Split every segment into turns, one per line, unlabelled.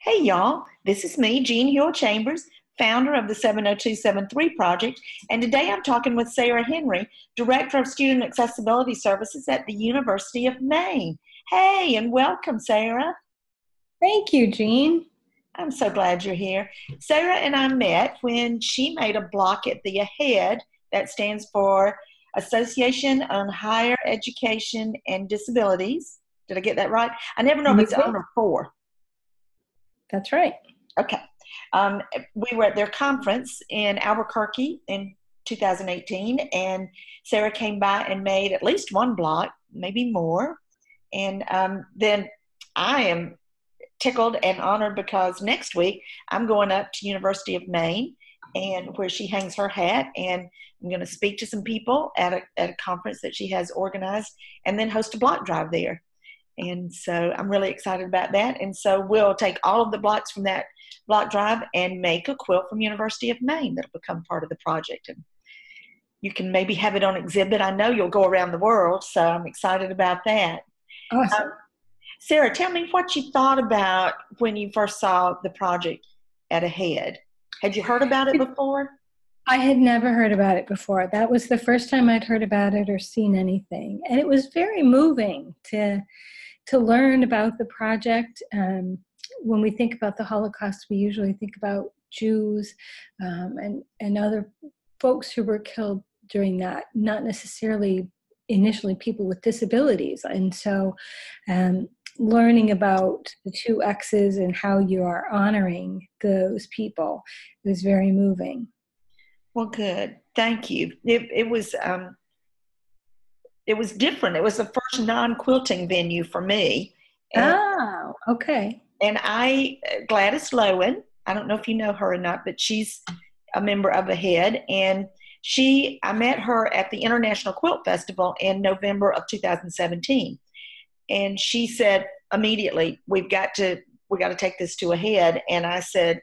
Hey y'all, this is me, Jean Hill Chambers, founder of the 70273 Project, and today I'm talking with Sara Henry, Director of Student Accessibility Services at the University of Maine. Hey, and welcome, Sara.
Thank you, Jean.
I'm so glad you're here. Sara and I met when she made a block at the AHEAD, that stands for Association on Higher Education and Disabilities. Did I get that right? I never know if
You
it's
did.
on or for.
That's right.
Okay. We were at their conference in Albuquerque in 2018, and Sara came by and made at least one block, maybe more. And then I am tickled and honored because next week I'm going up to University of Maine, and where she hangs her hat, and I'm going to speak to some people at a conference that she has organized, and then host a block drive there. And so I'm really excited about that. And so we'll take all of the blocks from that block drive and make a quilt from University of Maine that'll become part of the project. And you can maybe have it on exhibit. I know you'll go around the world, so I'm excited about that.
Awesome.
Sara, tell me what you thought about when you first saw the project at AHEAD. Had you heard about it before?
I had never heard about it before. That was the first time I'd heard about it or seen anything. And it was very moving to learn about the project. When we think about the Holocaust, we usually think about Jews and other folks who were killed during that, not necessarily initially people with disabilities. And so learning about the two X's and how you are honoring those people was very moving.
Well, good. Thank you. It was different. It was the first non-quilting venue for me. And,
Oh, okay.
and Gladys Lowen, I don't know if you know her or not, but she's a member of AHEAD, and I met her at the International Quilt Festival in November of 2017. And she said immediately, we got to take this to AHEAD. And I said,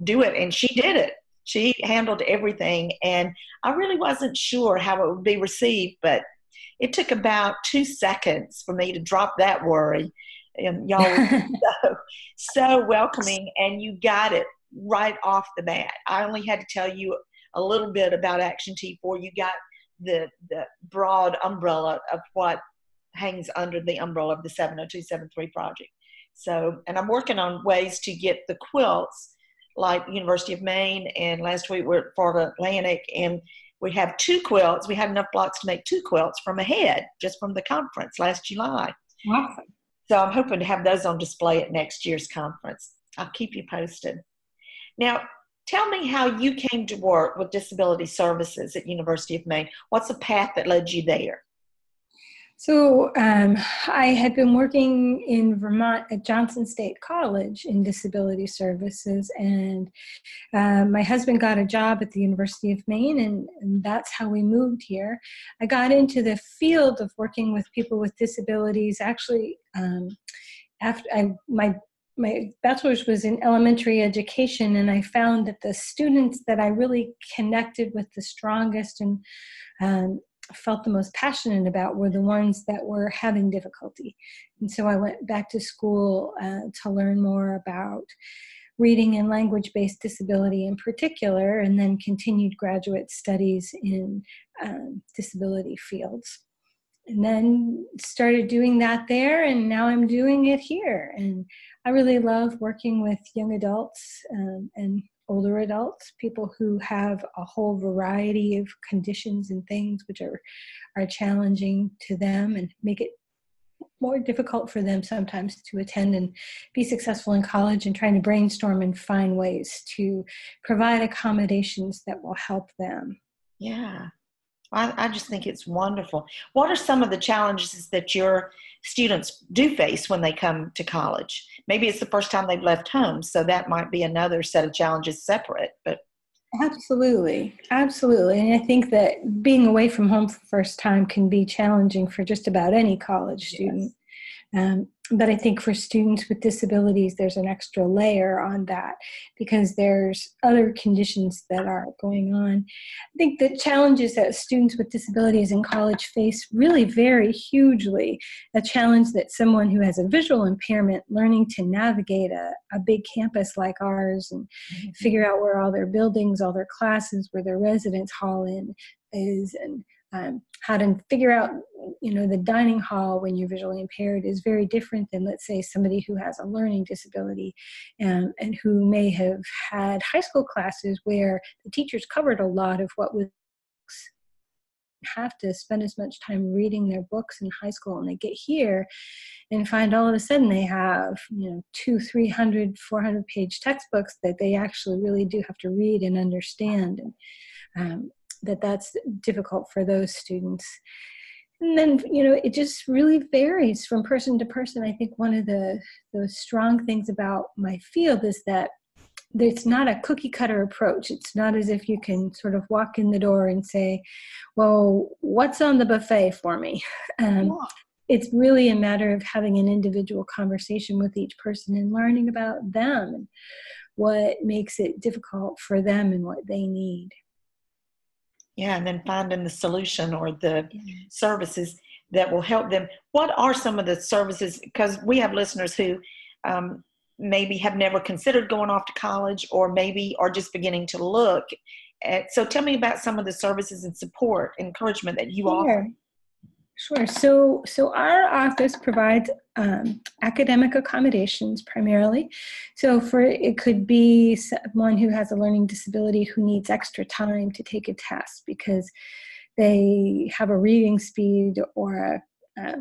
do it. And she did it. She handled everything. And I really wasn't sure how it would be received, but it took about 2 seconds for me to drop that worry. And y'all were so welcoming, and you got it right off the bat. I only had to tell you a little bit about Action T4. You got the broad umbrella of what hangs under the umbrella of the 70273 project. So, and I'm working on ways to get the quilts like University of Maine, and last week we're at Florida Atlantic, and we have 2 quilts. We had enough blocks to make 2 quilts from AHEAD, just from the conference last July.
Awesome.
So I'm hoping to have those on display at next year's conference. I'll keep you posted. Now, tell me how you came to work with disability services at University of Maine. What's the path that led you there?
So I had been working in Vermont at Johnson State College in disability services, and my husband got a job at the University of Maine, and that's how we moved here. I got into the field of working with people with disabilities actually after my bachelor's was in elementary education, and I found that the students that I really connected with the strongest and felt the most passionate about were the ones that were having difficulty. And so I went back to school to learn more about reading and language-based disability in particular, and then continued graduate studies in disability fields. And then started doing that there, and now I'm doing it here. And I really love working with young adults and older adults, people who have a whole variety of conditions and things which are challenging to them and make it more difficult for them sometimes to attend and be successful in college, and trying to brainstorm and find ways to provide accommodations that will help them.
Yeah, I just think it's wonderful. What are some of the challenges that your students do face when they come to college? Maybe it's the first time they've left home, so that might be another set of challenges separate. But
Absolutely. And I think that being away from home for the first time can be challenging for just about any college student. But I think for students with disabilities, there's an extra layer on that because there's other conditions that are going on. I think the challenges that students with disabilities in college face really vary hugely. A challenge that someone who has a visual impairment learning to navigate a big campus like ours and figure out where all their buildings, all their classes, where their residence hall is, and how to figure out, the dining hall when you're visually impaired is very different than, let's say, somebody who has a learning disability and who may have had high school classes where the teachers covered a lot of what was have to spend as much time reading their books in high school, and they get here and find all of a sudden they have 200, 300, 400 page textbooks that they actually really do have to read and understand, and that's difficult for those students. And then, it just really varies from person to person. I think one of the strong things about my field is that it's not a cookie cutter approach. It's not as if you can sort of walk in the door and say, well, what's on the buffet for me? It's really a matter of having an individual conversation with each person and learning about them and what makes it difficult for them and what they need.
Yeah, and then finding the solution or the services that will help them. What are some of the services? Because we have listeners who maybe have never considered going off to college or maybe are just beginning to look at. So tell me about some of the services and support, encouragement that you offer.
Sure. So our office provides academic accommodations primarily. So it could be someone who has a learning disability who needs extra time to take a test because they have a reading speed or a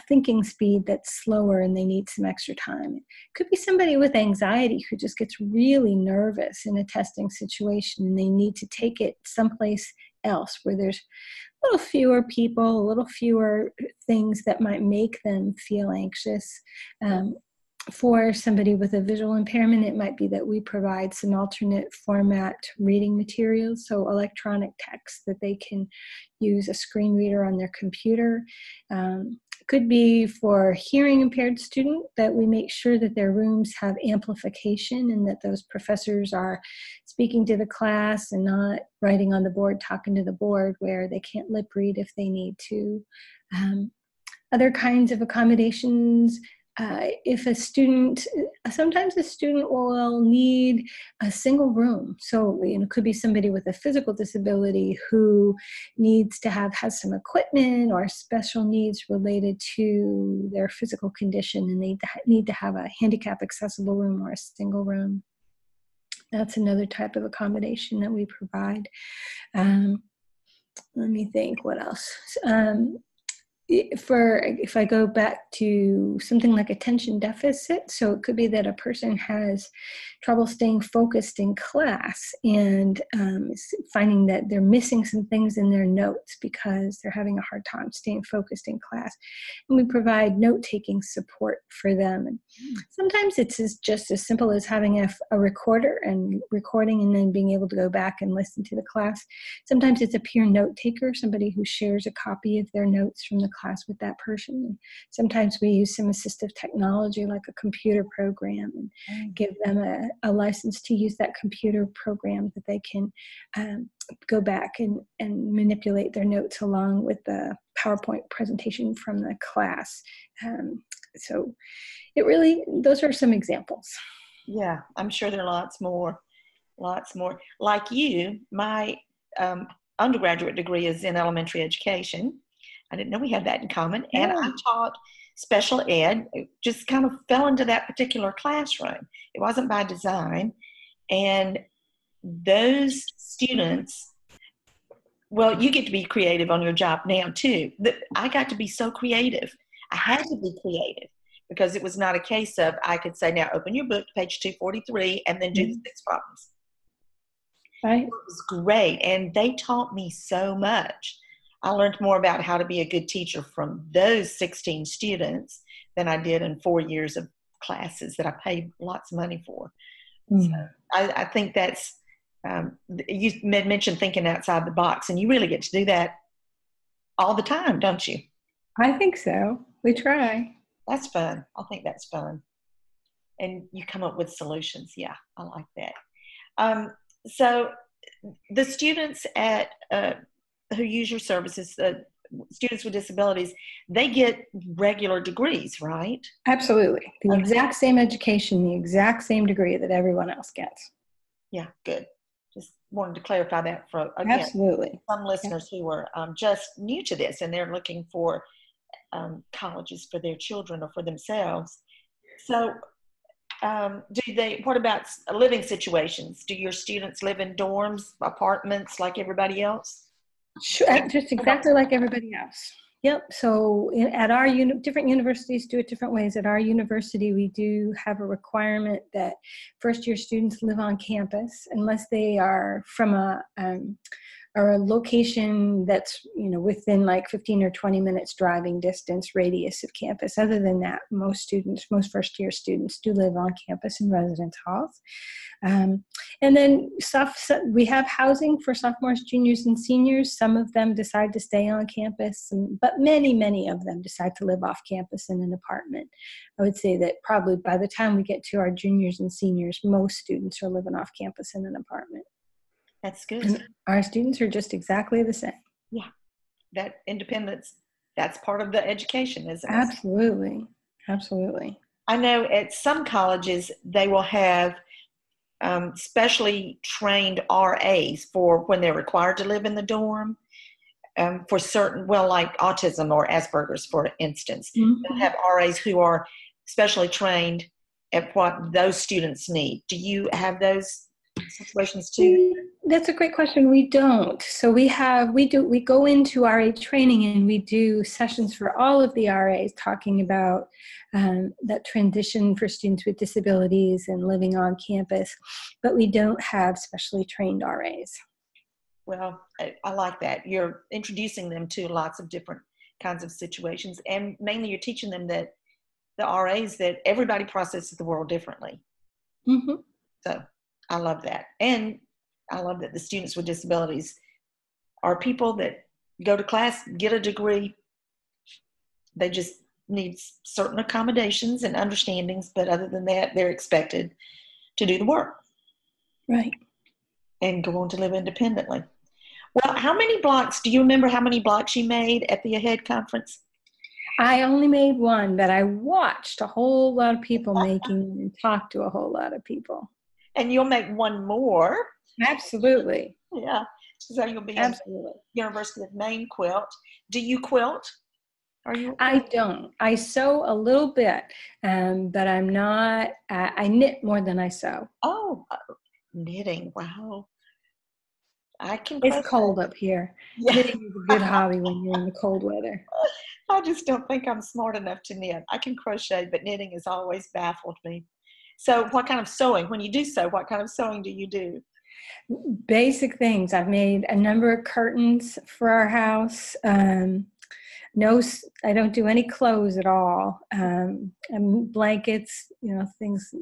thinking speed that's slower and they need some extra time. It could be somebody with anxiety who just gets really nervous in a testing situation and they need to take it someplace else where there's a little fewer people, a little fewer things that might make them feel anxious. For somebody with a visual impairment, it might be that we provide some alternate format reading materials, so electronic text that they can use a screen reader on their computer. Could be for hearing impaired student that we make sure that their rooms have amplification and that those professors are speaking to the class and not writing on the board, talking to the board where they can't lip read if they need to. Other kinds of accommodations, if sometimes a student will need a single room. So, it could be somebody with a physical disability who needs to has some equipment or special needs related to their physical condition, and they need to have a handicap accessible room or a single room. That's another type of accommodation that we provide. Let me think, what else? If I go back to something like attention deficit, so it could be that a person has trouble staying focused in class and is finding that they're missing some things in their notes because they're having a hard time staying focused in class. And we provide note-taking support for them. And sometimes it's just as simple as having a recorder and recording and then being able to go back and listen to the class. Sometimes it's a peer note taker, somebody who shares a copy of their notes from the class with that person. And sometimes we use some assistive technology like a computer program and give them a license to use that computer program that they can go back and manipulate their notes along with the PowerPoint presentation from the class. So those are some examples.
Yeah, I'm sure there are lots more. Like you, my undergraduate degree is in elementary education. I didn't know we had that in common.
Yeah.
And I taught special ed. It just kind of fell into that particular classroom. It wasn't by design. And those students, well, you get to be creative on your job now too. I got to be so creative. I had to be creative because it was not a case of I could say, now open your book, page 243, and then do the 6 problems.
Right.
It was great. And they taught me so much. I learned more about how to be a good teacher from those 16 students than I did in 4 years of classes that I paid lots of money for. So I think that's, you mentioned thinking outside the box, and you really get to do that all the time, don't you?
I think so. We try.
That's fun. I think that's fun. And you come up with solutions. Yeah, I like that. So the students at who use your services, students with disabilities, they get regular degrees, right?
Absolutely. The
Okay.
exact same education, the exact same degree that everyone else gets.
Yeah, good. Just wanted to clarify that for, again,
Absolutely.
some listeners who are just new to this and they're looking for colleges for their children or for themselves. So what about living situations? Do your students live in dorms, apartments like everybody else?
Sure, just exactly like everybody else. Yep. So at our different universities do it different ways. At our university, we do have a requirement that first-year students live on campus unless they are from a location that's within like 15 or 20 minutes driving distance radius of campus. Other than that, most first-year students do live on campus in residence halls. And then we have housing for sophomores, juniors, and seniors. Some of them decide to stay on campus, but many of them decide to live off campus in an apartment. I would say that probably by the time we get to our juniors and seniors, most students are living off campus in an apartment.
That's good.
And our students are just exactly the same.
Yeah, that independence, that's part of the education, isn't it?
Absolutely. Absolutely.
I know at some colleges, they will have specially trained RAs for when they're required to live in the dorm for certain, like autism or Asperger's, for instance.
Mm-hmm.
They'll have RAs who are specially trained at what those students need. Do you have those situations too?
That's a great question. We don't. So we go into RA training and we do sessions for all of the RAs talking about that transition for students with disabilities and living on campus, but we don't have specially trained RAs.
Well, I like that. You're introducing them to lots of different kinds of situations, and mainly you're teaching them that the RAs, that everybody processes the world differently.
Mm-hmm.
So I love that. And I love that the students with disabilities are people that go to class, get a degree. They just need certain accommodations and understandings, but other than that, they're expected to do the work.
Right.
And go on to live independently. Well, do you remember how many blocks you made at the AHEAD conference?
I only made one, but I watched a whole lot of people making and talked to a whole lot of people.
And you'll make one more.
Absolutely.
Yeah. So you'll be
Absolutely.
in the University of Maine quilt. Do you quilt?
I don't. I sew a little bit, but I'm not. I knit more than I sew.
Oh, knitting. Wow.
It's cold up here. Yeah. Knitting is a good hobby when you're in the cold weather.
I just don't think I'm smart enough to knit. I can crochet, but knitting has always baffled me. So what kind of sewing, when you do sew, what kind of sewing do you do?
Basic things. I've made a number of curtains for our house. No, I don't do any clothes at all. And blankets, things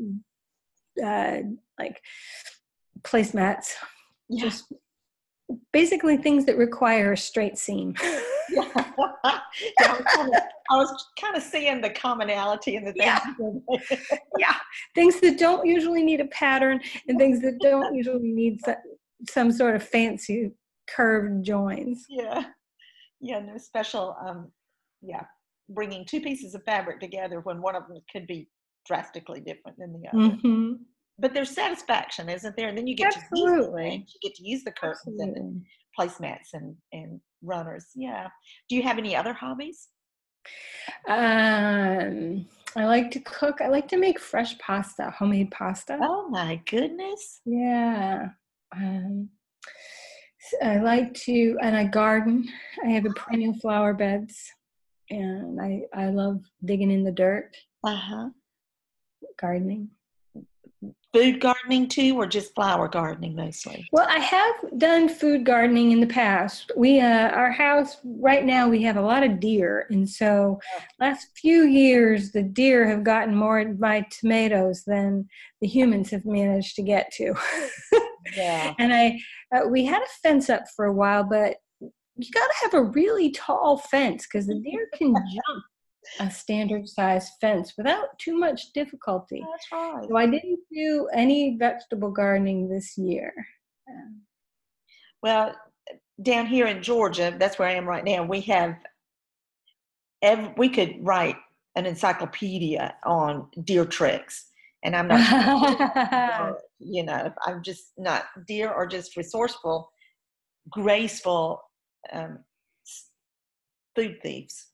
like placemats. Yeah. Just basically things that require a straight seam.
Yeah. I was kind of seeing the commonality in the things.
Yeah. Yeah. Things that don't usually need a pattern and things that don't usually need some sort of fancy curved joins.
Yeah. Yeah. No special, bringing two pieces of fabric together when one of them could be drastically different than the other. Mm-hmm. But there's satisfaction, isn't there? And then you get to use the curtains and placemats and runners. Yeah. Do you have any other hobbies?
I like to cook. I like to make fresh pasta, homemade pasta.
Oh my goodness.
Yeah. I like to, and I garden. I have a perennial flower beds, and I love digging in the dirt. Gardening.
Food gardening too, or just flower gardening mostly?
Well, I have done food gardening in the past. Our house right now, we have a lot of deer, and so last few years the deer have gotten more of my tomatoes than the humans have managed to get to. Yeah. And we had a fence up for a while, but you got to have a really tall fence because the deer can jump a standard size fence without too much difficulty.
That's right.
So I didn't do any vegetable gardening this year.
Well, down here in Georgia, that's where I am right now, we have, we could write an encyclopedia on deer tricks. And I'm not, you know, I'm just not, deer are just resourceful, graceful food thieves.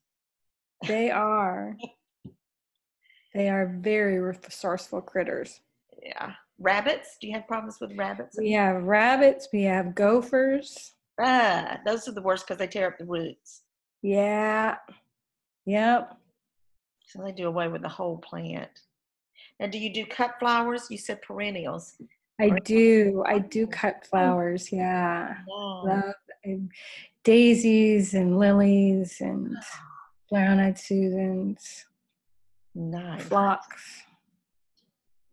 They are. They are very resourceful critters.
Yeah. Rabbits? Do you have problems with rabbits?
We have rabbits. We have gophers.
Those are the worst because they tear up the roots.
Yeah. Yep.
So they do away with the whole plant. Now, do you do cut flowers? You said perennials.
I do cut flowers. Yeah.
Oh.
Daisies and lilies and brown-eyed Susans.
Nice.
Phlox.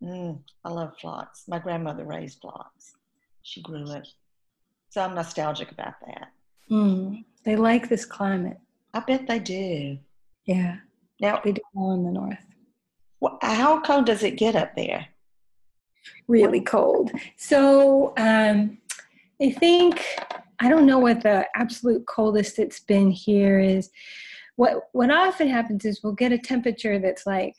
I love phlox. My grandmother raised phlox. She grew it. So I'm nostalgic about that.
They like this climate.
I bet they do.
Yeah.
Now,
they do well in the north.
How cold does it get up there?
Really cold. So I think, I don't know what the absolute coldest it's been here is. What often happens is we'll get a temperature that's like,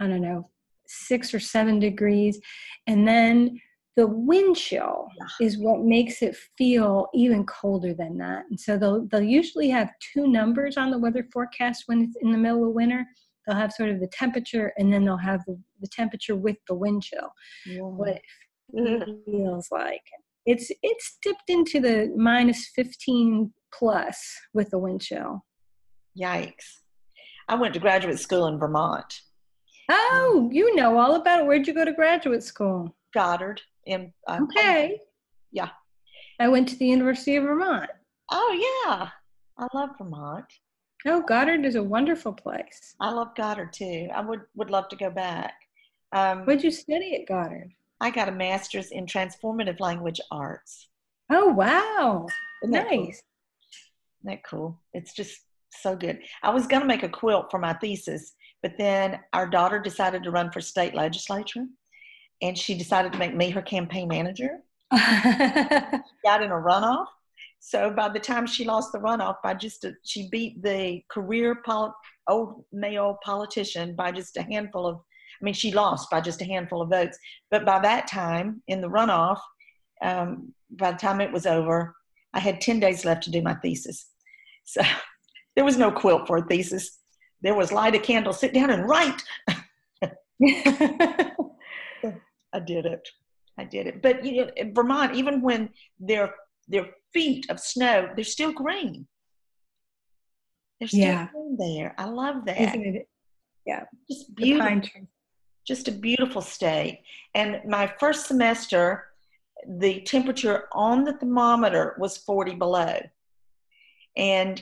I don't know, 6 or 7 degrees. And then the wind chill is what makes it feel even colder than that. And so they'll usually have 2 numbers on the weather forecast when it's in the middle of winter. They'll have sort of the temperature, and then they'll have the temperature with the wind chill. What it feels like. It's dipped into the minus 15 plus with the wind chill.
Yikes. I went to graduate school in Vermont.
Oh, you know all about it. Where'd you go to graduate school?
Goddard.
Okay.
Yeah.
I went to the University of Vermont.
Oh, yeah. I love Vermont.
Oh, Goddard is a wonderful place.
I love Goddard, too. I would love to go back.
What'd you study at Goddard?
I got a master's in transformative language arts.
Oh, wow.
Nice.
Cool?
Isn't that cool? It's just so good. I was going to make a quilt for my thesis, but then our daughter decided to run for state legislature, and she decided to make me her campaign manager. Got in a runoff. So by the time she lost the runoff, she beat the old male politician by just a handful of, she lost by just a handful of votes. But by that time, in the runoff, by the time it was over, I had 10 days left to do my thesis. So there was no quilt for a thesis. There was light a candle, sit down and write. I did it. But you know, in Vermont, even when they're feet of snow, they're still green. They're still green there. I love that.
Isn't it? Yeah.
Just beautiful. Just a beautiful state. And my first semester, the temperature on the thermometer was 40 below. And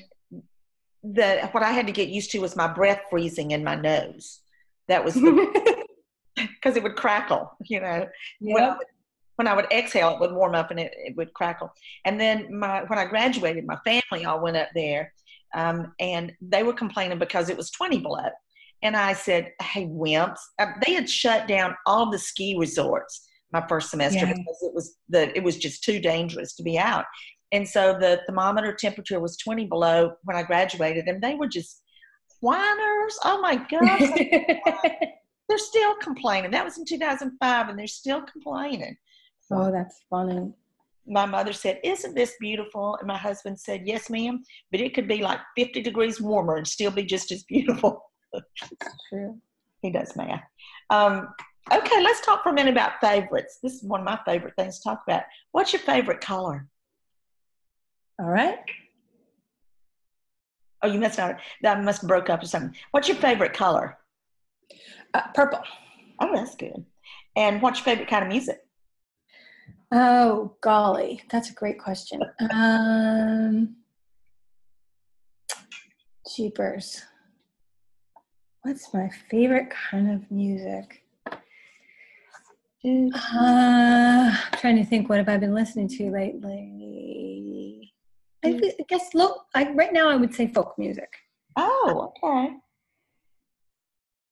what I had to get used to was my breath freezing in my nose. That was because it would crackle, you know. Yep. When I would exhale, it would warm up and it would crackle. And then when I graduated, my family all went up there, and they were complaining because it was 20 below. And I said, hey, wimps. They had shut down all the ski resorts my first semester because it was just too dangerous to be out. And so the thermometer temperature was 20 below when I graduated, and they were just whiners. Oh, my gosh. They're still complaining. That was in 2005, and they're still complaining.
Oh, that's funny.
My mother said, isn't this beautiful? And my husband said, yes, ma'am, but it could be like 50 degrees warmer and still be just as beautiful.
That's true.
He does math. Okay, let's talk for a minute about favorites. This is one of my favorite things to talk about. What's your favorite color?
All right.
Oh, you must not. That must have broke up or something. What's your favorite color?
Purple.
Oh, that's good. And what's your favorite kind of music?
Oh, golly. That's a great question. Jeepers. What's my favorite kind of music? Trying to think, what have I been listening to lately? I guess right now I would say folk music.
Oh, okay.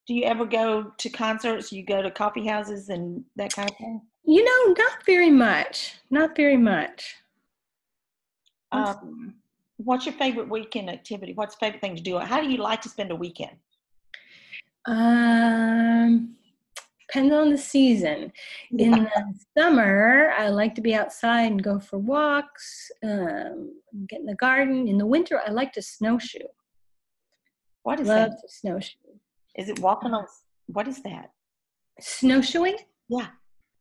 Do you ever go to concerts? You go to coffee houses and that kind of thing?
Not very much. Not very much.
Um, what's your favorite weekend activity? What's your favorite thing to do? How do you like to spend a weekend?
Um, Depends on the season. In
Yeah.
the summer, I like to be outside and go for walks, get in the garden. In the winter, I like to snowshoe.
What is
Love
that?
to snowshoe.
Is it walking on? What is that?
Snowshoeing?
Yeah.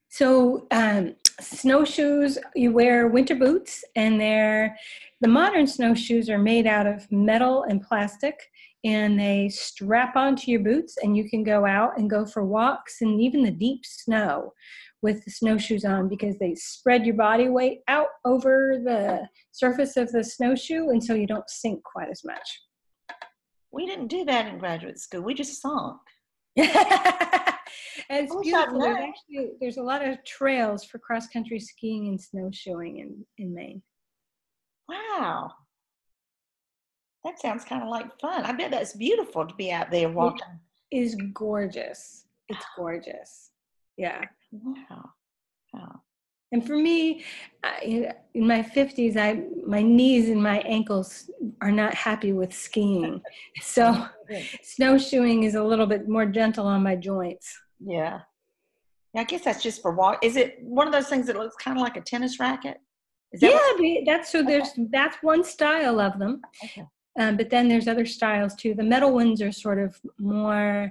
So snowshoes, you wear winter boots, and the modern snowshoes are made out of metal and plastic, and they strap onto your boots, and you can go out and go for walks and even the deep snow with the snowshoes on, because they spread your body weight out over the surface of the snowshoe, and so you don't sink quite as much.
We didn't do that in graduate school. We just sunk.
It's
I wish I'd
beautiful.
known.
There's a lot of trails for cross-country skiing and snowshoeing in Maine.
Wow. That sounds kind of like fun. I bet that's beautiful to be out there
It
walking.
is gorgeous. It's gorgeous. Yeah.
Wow. Wow.
And for me, in my 50s, my knees and my ankles are not happy with skiing. So snowshoeing is a little bit more gentle on my joints.
Yeah. Yeah, I guess that's just for walk. Is it one of those things that looks kind of like a tennis racket? Is that
Yeah, that's one style of them.
Okay.
But then there's other styles too. The metal ones are sort of more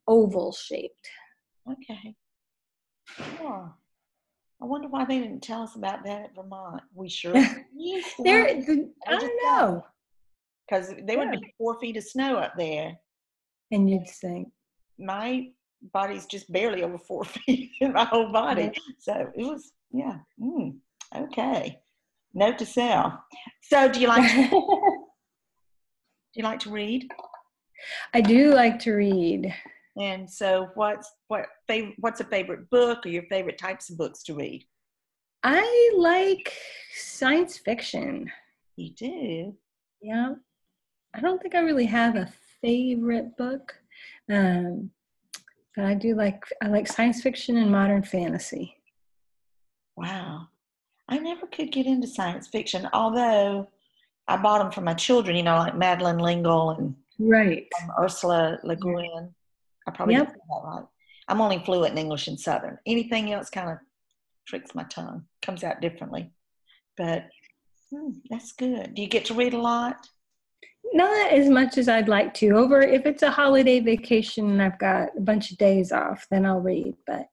oval shaped.
Okay. Yeah. I wonder why they didn't tell us about that at Vermont. We sure used to.
I don't know.
Because there would be 4 feet of snow up there.
And you'd think.
My body's just barely over 4 feet in my whole body. So it was, yeah. Okay. Note to self. So do you like to read?
I do like to read.
And so what's a favorite book or your favorite types of books to read?
I like science fiction.
You do?
Yeah. I don't think I really have a favorite book. But I like science fiction and modern fantasy.
Wow. I never could get into science fiction, although I bought them for my children, like Madeleine L'Engle and
Right.
Ursula Le Guin. I probably didn't say that right. I'm only fluent in English and Southern. Anything else kind of tricks my tongue, comes out differently. But that's good. Do you get to read a lot?
Not as much as I'd like to. If it's a holiday vacation and I've got a bunch of days off, then I'll read. But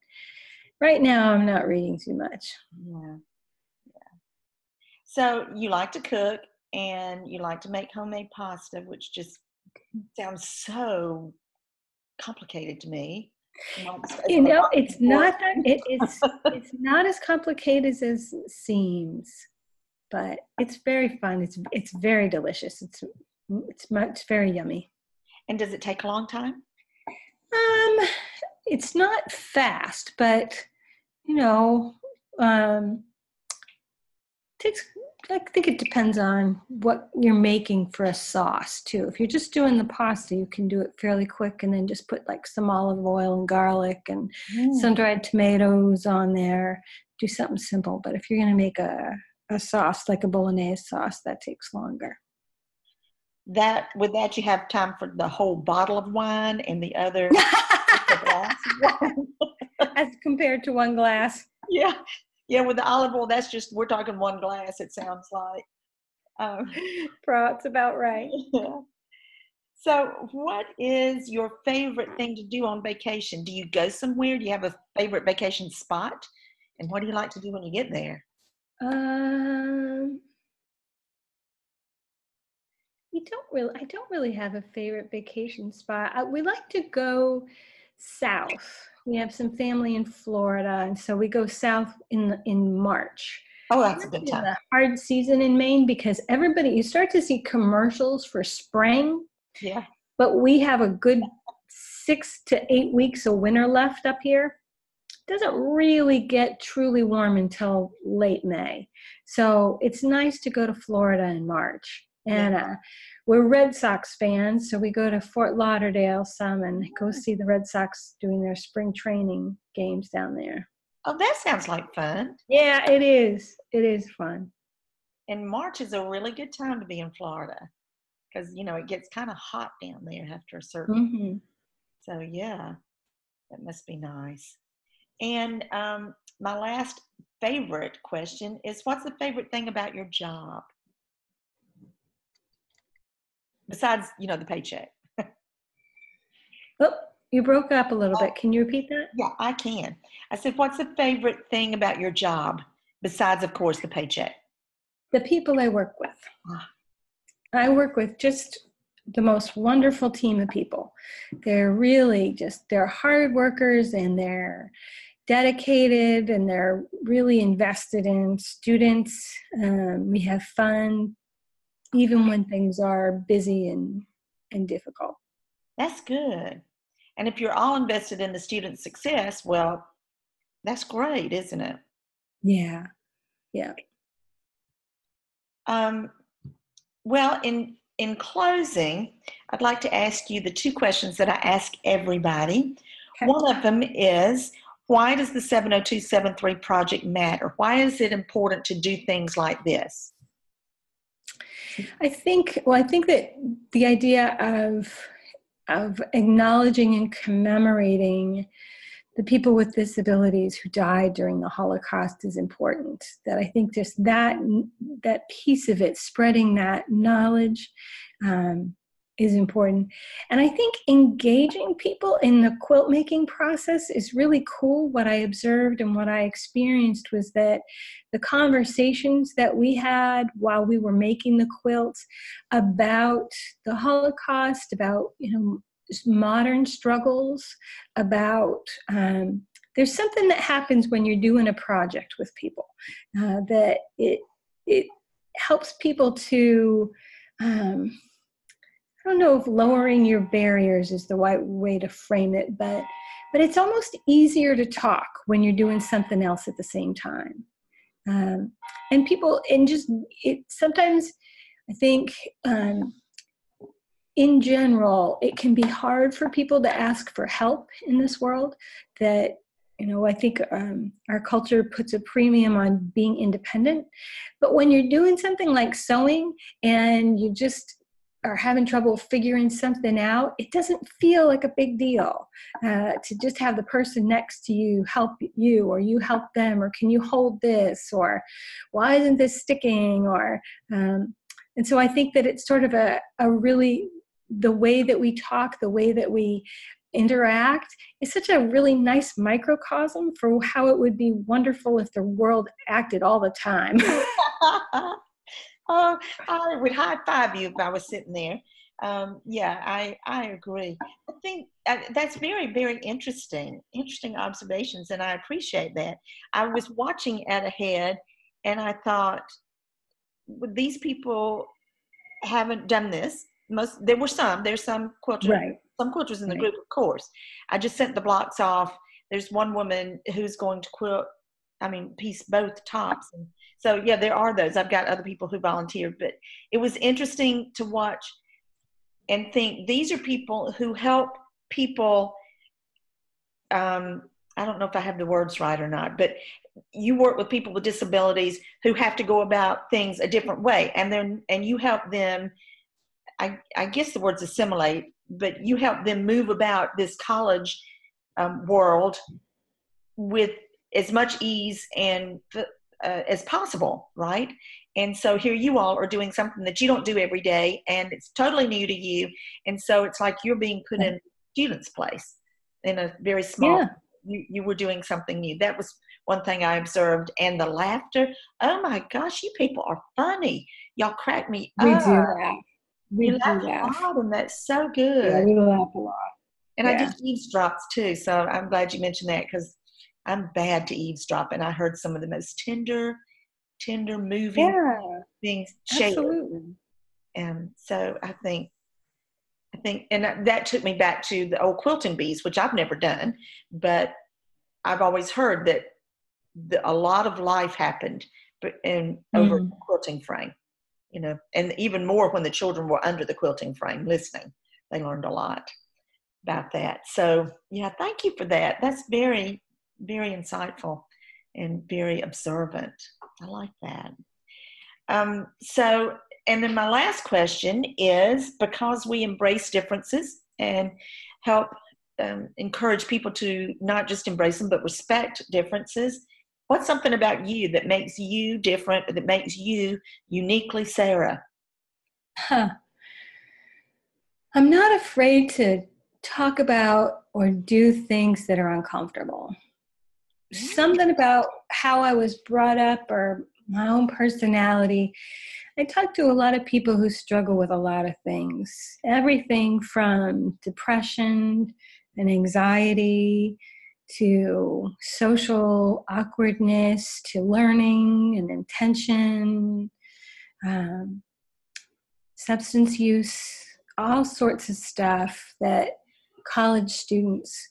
right now, I'm not reading too much.
Yeah. So you like to cook and you like to make homemade pasta, which just sounds so complicated to me.
It's not it's not as complicated as it seems, but it's very fun. It's very delicious. It's very yummy.
And does it take a long time?
It's not fast, but takes. I think it depends on what you're making for a sauce too. If you're just doing the pasta, you can do it fairly quick, and then just put like some olive oil and garlic and sun-dried tomatoes on there. Do something simple. But if you're going to make a sauce like a bolognese sauce, that takes longer.
With that you have time for the whole bottle of wine and the other glass of wine.
As compared to one glass.
Yeah. Yeah, with the olive oil, we're talking one glass, it sounds like.
It's about right.
Yeah. So what is your favorite thing to do on vacation? Do you go somewhere? Do you have a favorite vacation spot? And what do you like to do when you get there?
I don't really have a favorite vacation spot. We like to go south. We have some family in Florida, and so we go south in March.
Oh, that's a good time.
It's a hard season in Maine because you start to see commercials for spring.
Yeah.
But we have a good 6 to 8 weeks of winter left up here. It doesn't really get truly warm until late May. So it's nice to go to Florida in March. And we're Red Sox fans, so we go to Fort Lauderdale some and go see the Red Sox doing their spring training games down there.
Oh, that sounds like fun.
Yeah, it is. It is fun.
And March is a really good time to be in Florida because, it gets kind of hot down there after a certain.
Mm-hmm.
So, yeah, that must be nice. And my last favorite question is, what's the favorite thing about your job? Besides, the paycheck.
Oh, you broke up a little bit. Can you repeat that?
Yeah, I can. I said, what's the favorite thing about your job besides, of course, the paycheck?
The people I work with.
Ah.
I work with just the most wonderful team of people. They're really they're hard workers, and they're dedicated, and they're really invested in students. We have fun, even when things are busy and difficult.
That's good. And if you're all invested in the student's success, well, that's great, isn't it?
Yeah, yeah.
Well, in closing, I'd like to ask you the two questions that I ask everybody.
Okay.
One of them is, why does the 70273 project matter? Why is it important to do things like this?
I think that the idea of acknowledging and commemorating the people with disabilities who died during the Holocaust is important. That I think just that piece of it, spreading that knowledge, is important. And I think engaging people in the quilt making process is really cool. What I observed and what I experienced was that the conversations that we had while we were making the quilts about the Holocaust, about modern struggles, about there's something that happens when you're doing a project with people, that it helps people to I don't know if lowering your barriers is the right way to frame it, but it's almost easier to talk when you're doing something else at the same time. And people, and just it sometimes I think in general, it can be hard for people to ask for help in this world. That, I think our culture puts a premium on being independent. But when you're doing something like sewing and you just are having trouble figuring something out, it doesn't feel like a big deal to just have the person next to you help you, or you help them, or can you hold this, or why isn't this sticking, or and so I think that it's sort of a really, the way that we talk, the way that we interact is such a really nice microcosm for how it would be wonderful if the world acted all the time.
Oh, I would high five you if I was sitting there. Yeah, I agree. I think that's very, very interesting observations, and I appreciate that. I was watching At Ahead, and I thought, well, these people haven't done this. There's some quilters,
Right.
Some quilters in the group, of course. I just sent the blocks off. There's one woman who's going to piece both tops. And so, yeah, there are those. I've got other people who volunteered, but it was interesting to watch and think, these are people who help people. I don't know if I have the words right or not, but you work with people with disabilities who have to go about things a different way. And you help them, I guess the word's assimilate, but you help them move about this college world with as much ease and as possible, right? And so here you all are doing something that you don't do every day, and it's totally new to you. And so it's like you're being put in a student's place in a very small. Yeah. You were doing something new. That was one thing I observed. And the laughter. Oh my gosh, you people are funny. Y'all crack me up.
We do laugh.
You laugh a lot, and that's so good.
Yeah, we laugh a lot.
And I do eavesdrops too, so I'm glad you mentioned that, because I'm bad to eavesdrop, and I heard some of the most tender, moving things shared.
Absolutely.
And so I think, and that took me back to the old quilting bees, which I've never done, but I've always heard that a lot of life happened over a quilting frame. and even more when the children were under the quilting frame listening. They learned a lot about that. So, yeah, thank you for that. That's very, very insightful and very observant. I like that. And then my last question is, because we embrace differences and help encourage people to not just embrace them, but respect differences, what's something about you that makes you different, that makes you uniquely Sara?
I'm not afraid to talk about or do things that are uncomfortable. Something about how I was brought up or my own personality. I talk to a lot of people who struggle with a lot of things, everything from depression and anxiety to social awkwardness to learning and intention, substance use, all sorts of stuff that college students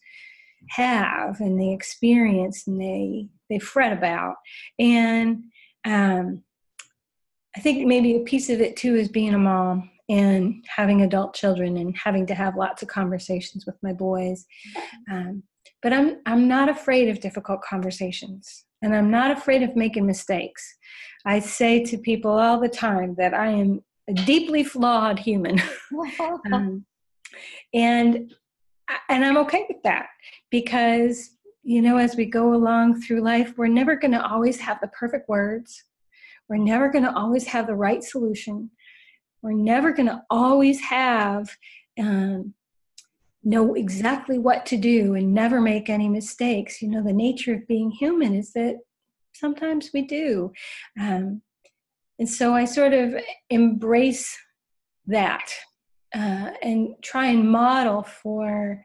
have and they experience and they fret about. And I think maybe a piece of it too is being a mom and having adult children and having to have lots of conversations with my boys. But I'm not afraid of difficult conversations, and I'm not afraid of making mistakes. I say to people all the time that I am a deeply flawed human. And I'm okay with that because, as we go along through life, we're never going to always have the perfect words. We're never going to always have the right solution. We're never going to always know exactly what to do and never make any mistakes. The nature of being human is that sometimes we do. And so I sort of embrace that and try and model for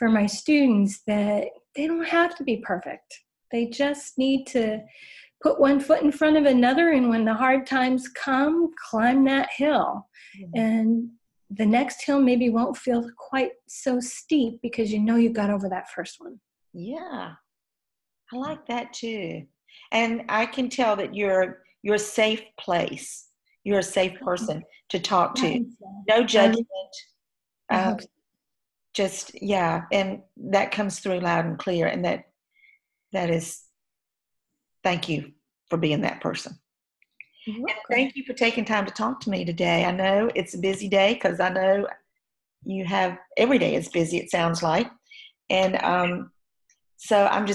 my students that they don't have to be perfect. They just need to put one foot in front of another, and when the hard times come, climb that hill. Mm-hmm. And the next hill maybe won't feel quite so steep because you got over that first one.
Yeah, I like that too. And I can tell that you're a safe place. You're a safe person to talk to. No judgment. Just, yeah, and that comes through loud and clear. And that is, thank you for being that person. And thank you for taking time to talk to me today. I know it's a busy day because I know you have, every day is busy, it sounds like. And so I'm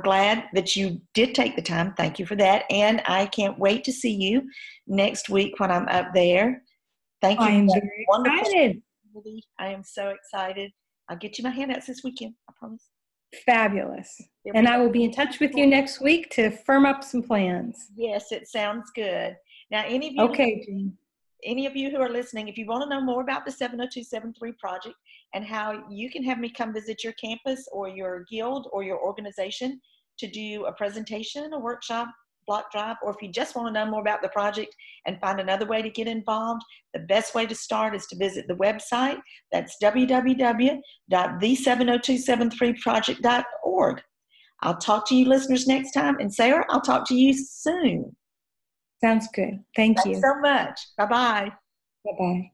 glad that you did take the time. Thank you for that. And I can't wait to see you next week when I'm up there. Thank you.
I'm very excited.
I am so excited. I'll get you my handouts this weekend, I promise.
Fabulous. And I will be in touch with you next week to firm up some plans.
Yes, it sounds good. Now, any of you who are listening, if you want to know more about the 70273 project and how you can have me come visit your campus or your guild or your organization to do a presentation, a workshop, block drive, or if you just want to know more about the project and find another way to get involved, the best way to start is to visit the website. That's www.the70273project.org. I'll talk to you listeners next time. And Sara, I'll talk to you soon.
Sounds good. Thank you
so much. Bye-bye.
Bye-bye.